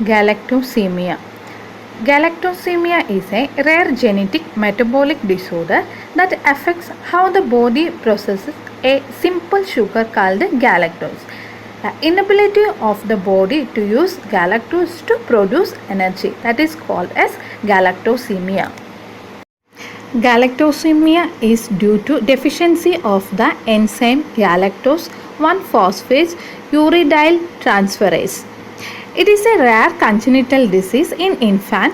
Galactosemia. Galactosemia is a rare genetic metabolic disorder that affects how the body processes a simple sugar called galactose. The inability of the body to use galactose to produce energy, that is called as galactosemia. Galactosemia is due to deficiency of the enzyme galactose 1-phosphate uridyl transferase. It is a rare congenital disease in infant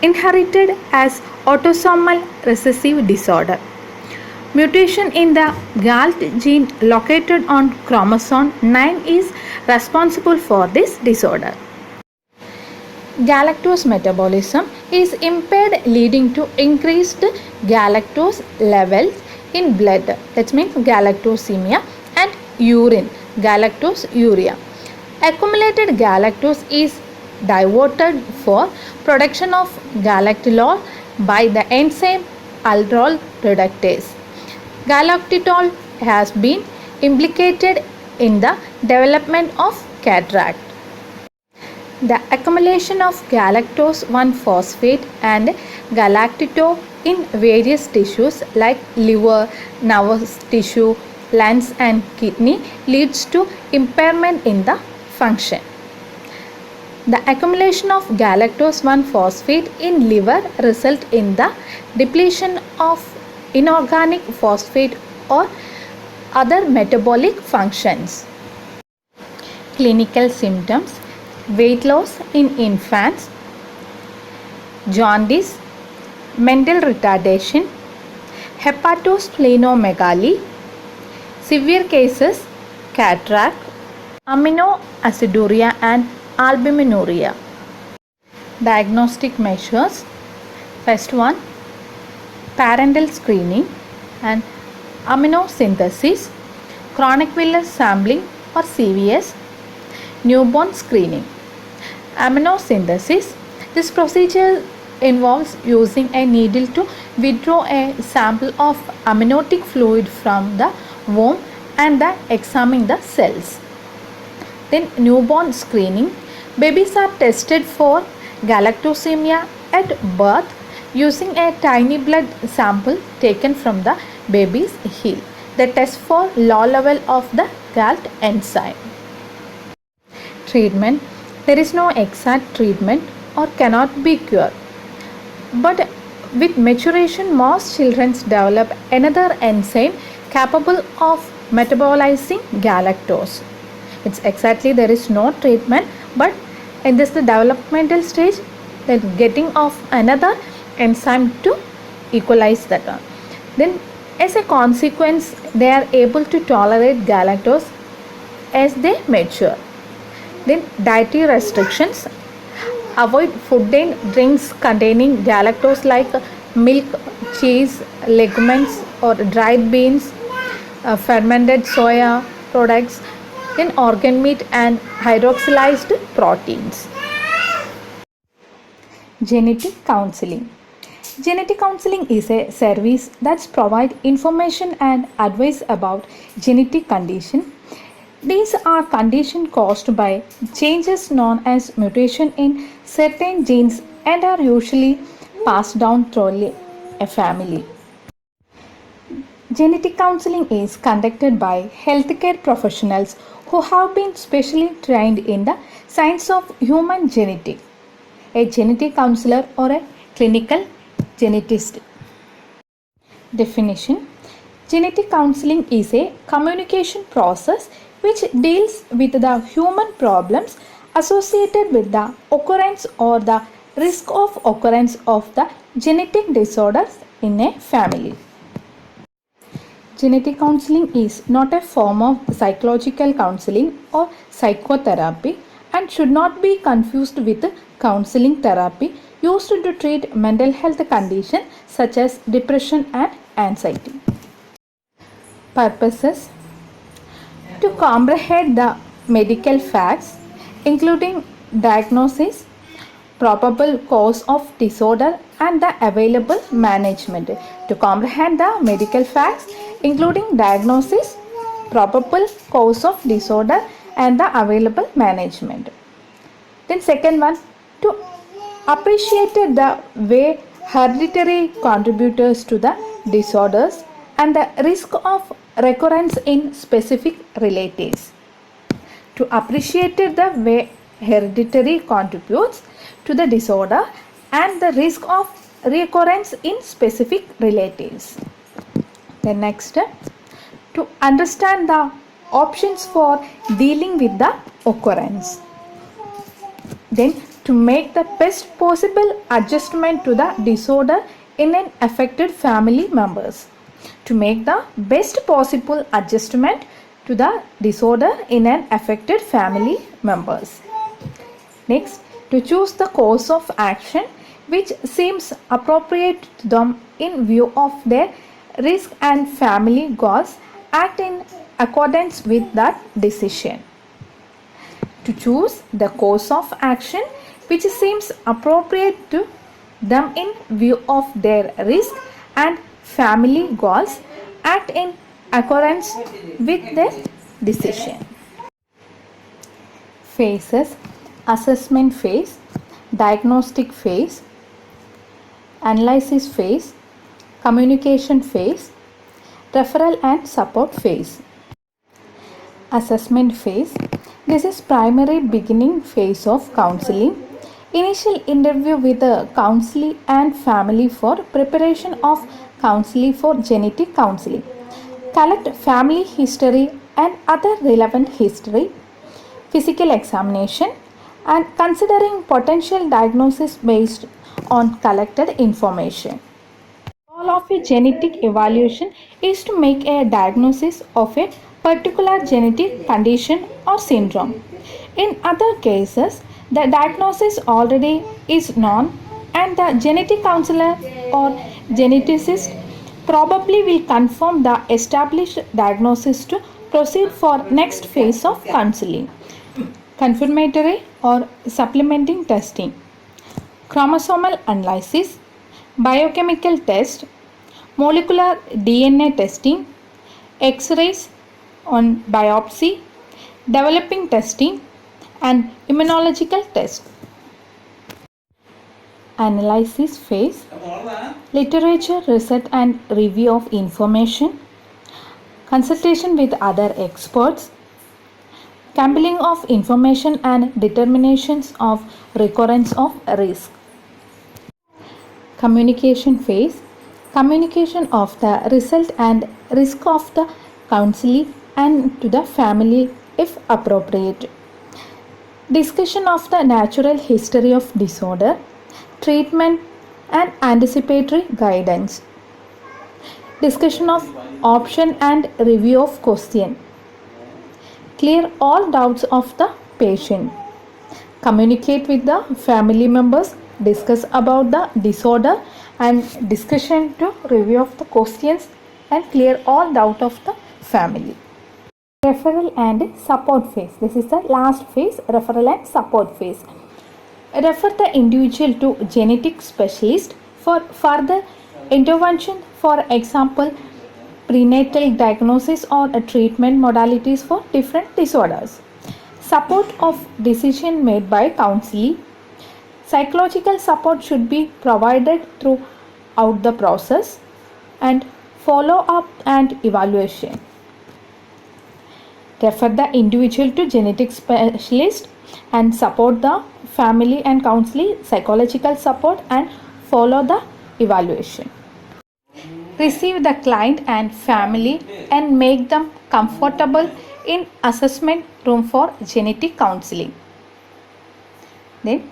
inherited as autosomal recessive disorder. Mutation in the GALT gene located on chromosome 9 is responsible for this disorder. Galactose metabolism is impaired, leading to increased galactose levels in blood, that means galactosemia, and urine, galactoseuria. Accumulated galactose is diverted for production of galactolol by the enzyme aldol reductase. Galactitol has been implicated in the development of cataract. The accumulation of galactose 1-phosphate and galactitol in various tissues like liver, nervous tissue, lungs and kidney leads to impairment in the function. The accumulation of galactose 1-phosphate in liver result in the depletion of inorganic phosphate or other metabolic functions. Clinical symptoms: weight loss in infants, jaundice, mental retardation, hepatosplenomegaly, severe cases cataract, aminoaciduria and albuminuria. Diagnostic measures: first one, parental screening and amniosynthesis, chronic villus sampling or CVS, newborn screening. Amniosynthesis: this procedure involves using a needle to withdraw a sample of amniotic fluid from the womb and then examine the cells. Then newborn screening: babies are tested for galactosemia at birth using a tiny blood sample taken from the baby's heel. They test for low level of the GALT enzyme. Treatment: there is no exact treatment or cannot be cured, but with maturation most children develop another enzyme capable of metabolizing galactose. It's exactly there is no treatment, but in this the developmental stage the getting of another enzyme to equalize that one. Then as a consequence they are able to tolerate galactose as they mature. Then dietary restrictions: avoid food and drinks containing galactose like milk, cheese, legumes or dried beans, fermented soya products, then organ meat and hydroxylized proteins. Genetic counseling. Genetic counseling is a service that provides information and advice about genetic condition. These are conditions caused by changes known as mutation in certain genes and are usually passed down through a family. Genetic counseling is conducted by healthcare professionals who have been specially trained in the science of human genetics, a genetic counselor or a clinical geneticist. Definition: genetic counseling is a communication process which deals with the human problems associated with the occurrence or the risk of occurrence of the genetic disorders in a family. Genetic counseling is not a form of psychological counseling or psychotherapy and should not be confused with counseling therapy used to treat mental health conditions such as depression and anxiety. Purposes: to comprehend the medical facts including diagnosis, probable cause of disorder and the available management. To comprehend the medical facts including diagnosis, probable cause of disorder and the available management. Then second one, to appreciate the way hereditary contributors to the disorders and the risk of recurrence in specific relatives. To appreciate the way hereditary contributes to the disorder and the risk of recurrence in specific relatives. The next, to understand the options for dealing with the occurrence. Then to make the best possible adjustment to the disorder in an affected family members. To make the best possible adjustment to the disorder in an affected family members. Next, to choose the course of action which seems appropriate to them in view of their risk and family goals, act in accordance with that decision. To choose the course of action which seems appropriate to them in view of their risk and family goals, act in accordance with their decision. Phases: assessment phase, diagnostic phase, analysis phase, communication phase, referral and support phase. Assessment phase. This is primary beginning phase of counseling. Initial interview with the counselee and family for preparation of counseling for genetic counseling. Collect family history and other relevant history. Physical examination and considering potential diagnosis based on collected information. The goal of a genetic evaluation is to make a diagnosis of a particular genetic condition or syndrome. In other cases, the diagnosis already is known and the genetic counselor or geneticist probably will confirm the established diagnosis to proceed for next phase of counseling. Confirmatory or supplementing testing, chromosomal analysis, biochemical test, molecular DNA testing, X-rays on biopsy, developing testing and immunological test. Analysis phase, literature research and review of information, consultation with other experts, compiling of information and determinations of recurrence of risk. Communication phase, communication of the result and risk of the counseling and to the family if appropriate. Discussion of the natural history of disorder, treatment and anticipatory guidance. Discussion of option and review of question. Clear all doubts of the patient. Communicate with the family members, discuss about the disorder and discussion to review of the questions and clear all doubt of the family. Referral and support phase. This is the last phase, referral and support phase. Refer the individual to genetic specialist for further intervention, for example, prenatal diagnosis or treatment modalities for different disorders. Support of decision made by counselee. Psychological support should be provided throughout the process and follow up and evaluation. Refer the individual to genetic specialist and support the family and counselee, psychological support and follow the evaluation. Receive the client and family and make them comfortable in assessment room for genetic counseling. Then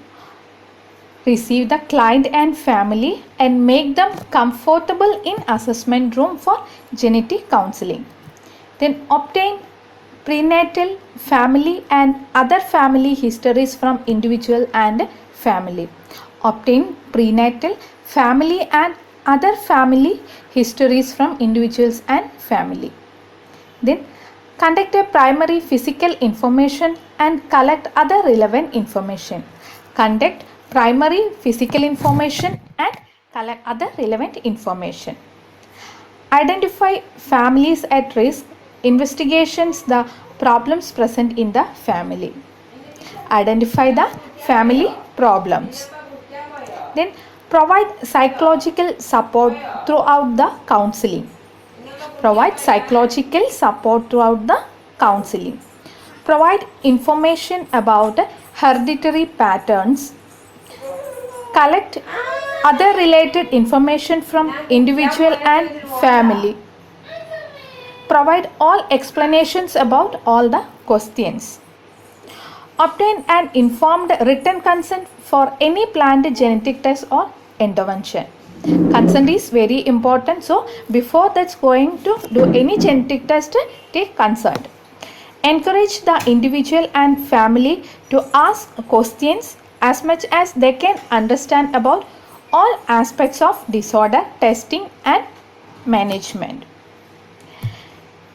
receive the client and family and make them comfortable in assessment room for genetic counseling. Then obtain prenatal, family and other family histories from individual and family. Obtain prenatal, family and other family histories from individuals and family. Then conduct a primary physical information and collect other relevant information. Conduct primary physical information and collect other relevant information. Identify families at risk. Investigations the problems present in the family. Identify the family problems. Then provide psychological support throughout the counseling. Provide psychological support throughout the counseling. Provide information about hereditary patterns. Collect other related information from individual and family. Provide all explanations about all the questions. Obtain an informed written consent for any planned genetic test or intervention. Consent is very important, so before that's going to do any genetic test, take consent. Encourage the individual and family to ask questions as much as they can understand about all aspects of disorder testing and management.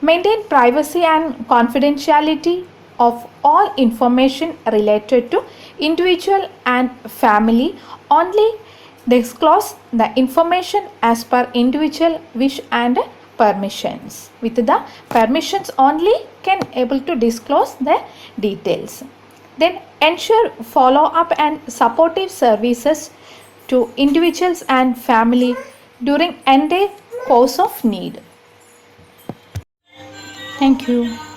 Maintain privacy and confidentiality of all information related to individual and family. Only disclose the information as per individual wish and permissions. With the permissions only can able to disclose the details. Then ensure follow up and supportive services to individuals and family during entire course of need. Thank you.